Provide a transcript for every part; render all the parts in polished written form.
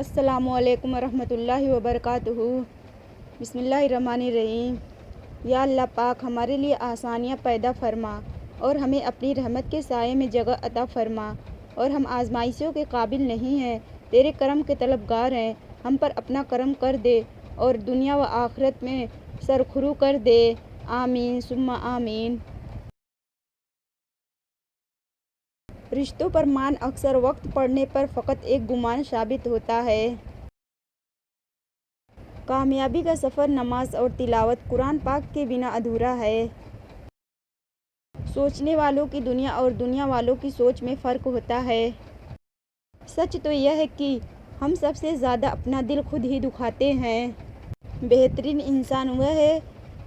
السلام علیکم ورحمۃ اللہ وبرکاتہ۔ بسم اللہ الرحمن الرحیم۔ یا اللہ پاک ہمارے لیے آسانیاں پیدا فرما اور ہمیں اپنی رحمت کے سائے میں جگہ عطا فرما، اور ہم آزمائشوں کے قابل نہیں ہیں، تیرے کرم کے طلبگار ہیں۔ ہم پر اپنا کرم کر دے اور دنیا و آخرت میں سرخرو کر دے، آمین ثم آمین۔ رشتوں پر مان اکثر وقت پڑنے پر فقط ایک گمان ثابت ہوتا ہے۔ کامیابی کا سفر نماز اور تلاوت قرآن پاک کے بنا ادھورا ہے۔ سوچنے والوں کی دنیا اور دنیا والوں کی سوچ میں فرق ہوتا ہے۔ سچ تو یہ ہے کہ ہم سب سے زیادہ اپنا دل خود ہی دکھاتے ہیں۔ بہترین انسان وہ ہے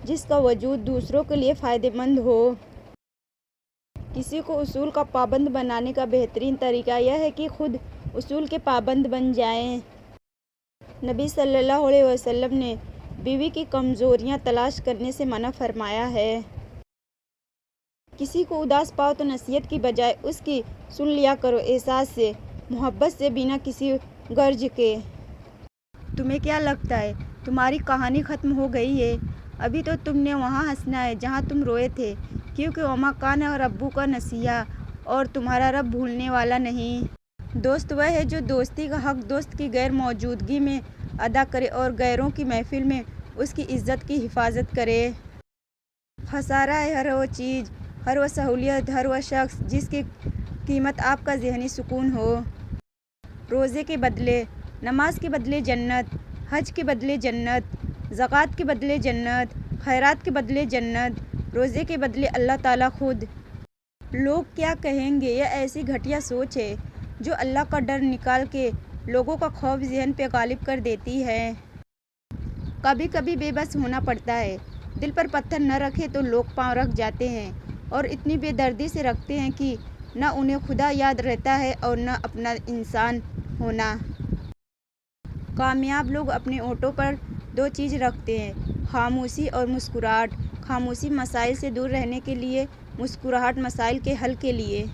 جس کا وجود دوسروں کے لیے فائدہ مند ہو۔ کسی کو اصول کا پابند بنانے کا بہترین طریقہ یہ ہے کہ خود اصول کے پابند بن جائیں۔ نبی صلی اللہ علیہ وسلم نے بیوی کی کمزوریاں تلاش کرنے سے منع فرمایا ہے۔ کسی کو اداس پاؤ تو نصیحت کی بجائے اس کی سن لیا کرو، احساس سے، محبت سے، بنا کسی غرض کے۔ تمہیں کیا لگتا ہے تمہاری کہانی ختم ہو گئی ہے؟ ابھی تو تم نے وہاں ہنسنا ہے جہاں تم روئے تھے، کیونکہ وما کان ربک نسیٰ، اور تمہارا رب بھولنے والا نہیں۔ دوست وہ ہے جو دوستی کا حق دوست کی غیر موجودگی میں ادا کرے اور غیروں کی محفل میں اس کی عزت کی حفاظت کرے۔ خسارہ ہے ہر وہ چیز، ہر وہ سہولت، ہر وہ شخص جس کی قیمت آپ کا ذہنی سکون ہو۔ روزے کے بدلے، نماز کے بدلے جنت، حج کے بدلے جنت، زکوٰۃ کے بدلے جنت، خیرات کے بدلے جنت، روزے کے بدلے اللہ تعالیٰ خود۔ لوگ کیا کہیں گے، یہ ایسی گھٹیا سوچ ہے جو اللہ کا ڈر نکال کے لوگوں کا خوف ذہن پہ غالب کر دیتی ہے۔ کبھی کبھی بے بس ہونا پڑتا ہے۔ دل پر پتھر نہ رکھے تو لوگ پاؤں رکھ جاتے ہیں، اور اتنی بے دردی سے رکھتے ہیں کہ نہ انہیں خدا یاد رہتا ہے اور نہ اپنا انسان ہونا۔ کامیاب لوگ اپنے ہونٹوں پر دو چیز رکھتے ہیں، خاموشی اور مسکراہٹ۔ خاموشی مسائل سے دور رہنے کے لیے، مسکراہٹ مسائل کے حل کے لیے۔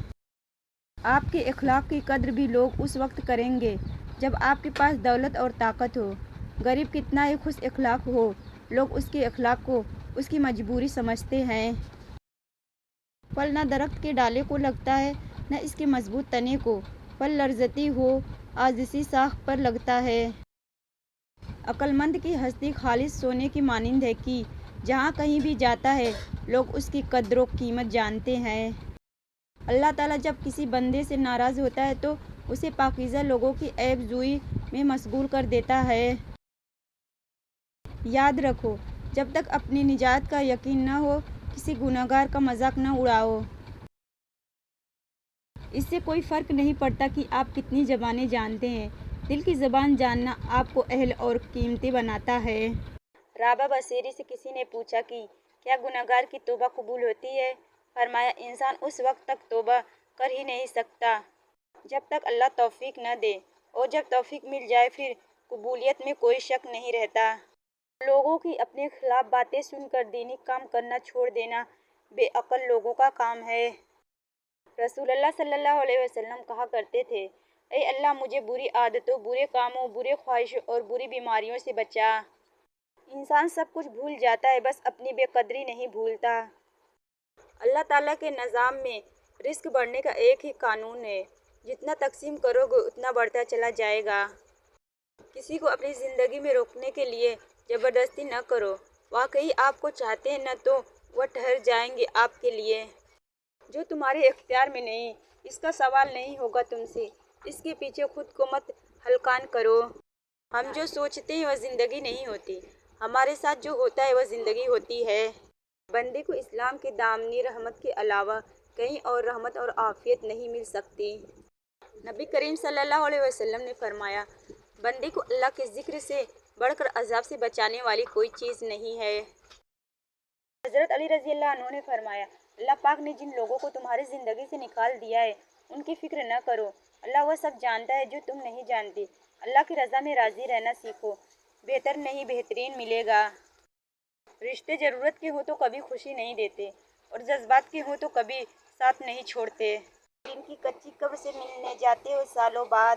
آپ کے اخلاق کی قدر بھی لوگ اس وقت کریں گے جب آپ کے پاس دولت اور طاقت ہو۔ غریب کتنا ہی خوش اخلاق ہو، لوگ اس کے اخلاق کو اس کی مجبوری سمجھتے ہیں۔ پھل نہ درخت کے ڈالے کو لگتا ہے، نہ اس کے مضبوط تنے کو۔ پھل لرزتی ہو، آجزی ساخت پر لگتا ہے۔ عقل مند کی ہستی خالص سونے کی مانند ہے کہ جہاں کہیں بھی جاتا ہے لوگ اس کی قدر و قیمت جانتے ہیں۔ اللہ تعالیٰ جب کسی بندے سے ناراض ہوتا ہے تو اسے پاکیزہ لوگوں کی عیب جوئی میں مشغول کر دیتا ہے۔ یاد رکھو، جب تک اپنی نجات کا یقین نہ ہو، کسی گنہگار کا مذاق نہ اڑاؤ۔ اس سے کوئی فرق نہیں پڑتا کہ آپ کتنی زبانیں جانتے ہیں، دل کی زبان جاننا آپ کو اہل اور قیمتی بناتا ہے۔ رابعہ بصری سے کسی نے پوچھا کہ کیا گنہگار کی توبہ قبول ہوتی ہے؟ فرمایا، انسان اس وقت تک توبہ کر ہی نہیں سکتا جب تک اللہ توفیق نہ دے، اور جب توفیق مل جائے پھر قبولیت میں کوئی شک نہیں رہتا۔ لوگوں کی اپنے خلاف باتیں سن کر دینی کام کرنا چھوڑ دینا بے عقل لوگوں کا کام ہے۔ رسول اللہ صلی اللہ علیہ وسلم کہا کرتے تھے، اے اللہ مجھے بری عادتوں، برے کاموں، برے خواہشوں اور بری بیماریوں سے بچا۔ انسان سب کچھ بھول جاتا ہے، بس اپنی بے قدری نہیں بھولتا۔ اللہ تعالیٰ کے نظام میں رزق بڑھنے کا ایک ہی قانون ہے، جتنا تقسیم کرو گے اتنا بڑھتا چلا جائے گا۔ کسی کو اپنی زندگی میں روکنے کے لیے زبردستی نہ کرو، واقعی آپ کو چاہتے ہیں نہ تو وہ ٹھہر جائیں گے آپ کے لیے۔ جو تمہارے اختیار میں نہیں، اس کا سوال نہیں ہوگا تم سے، اس کے پیچھے خود کو مت ہلکان کرو۔ ہم جو سوچتے ہیں وہ زندگی نہیں ہوتی، ہمارے ساتھ جو ہوتا ہے وہ زندگی ہوتی ہے۔ بندے کو اسلام کی دامنی رحمت کے علاوہ کہیں اور رحمت اور عافیت نہیں مل سکتی۔ نبی کریم صلی اللہ علیہ وسلم نے فرمایا، بندے کو اللہ کے ذکر سے بڑھ کر عذاب سے بچانے والی کوئی چیز نہیں ہے۔ حضرت علی رضی اللہ عنہ نے فرمایا، اللہ پاک نے جن لوگوں کو تمہاری زندگی سے نکال دیا ہے ان کی فکر نہ کرو، اللہ وہ سب جانتا ہے جو تم نہیں جانتے۔ اللہ کی رضا میں راضی رہنا سیکھو، بہتر نہیں بہترین ملے گا۔ رشتے ضرورت کے ہوں تو کبھی خوشی نہیں دیتے، اور جذبات کے ہوں تو کبھی ساتھ نہیں چھوڑتے۔ جن کی کچی کب سے ملنے جاتے ہو سالوں بعد،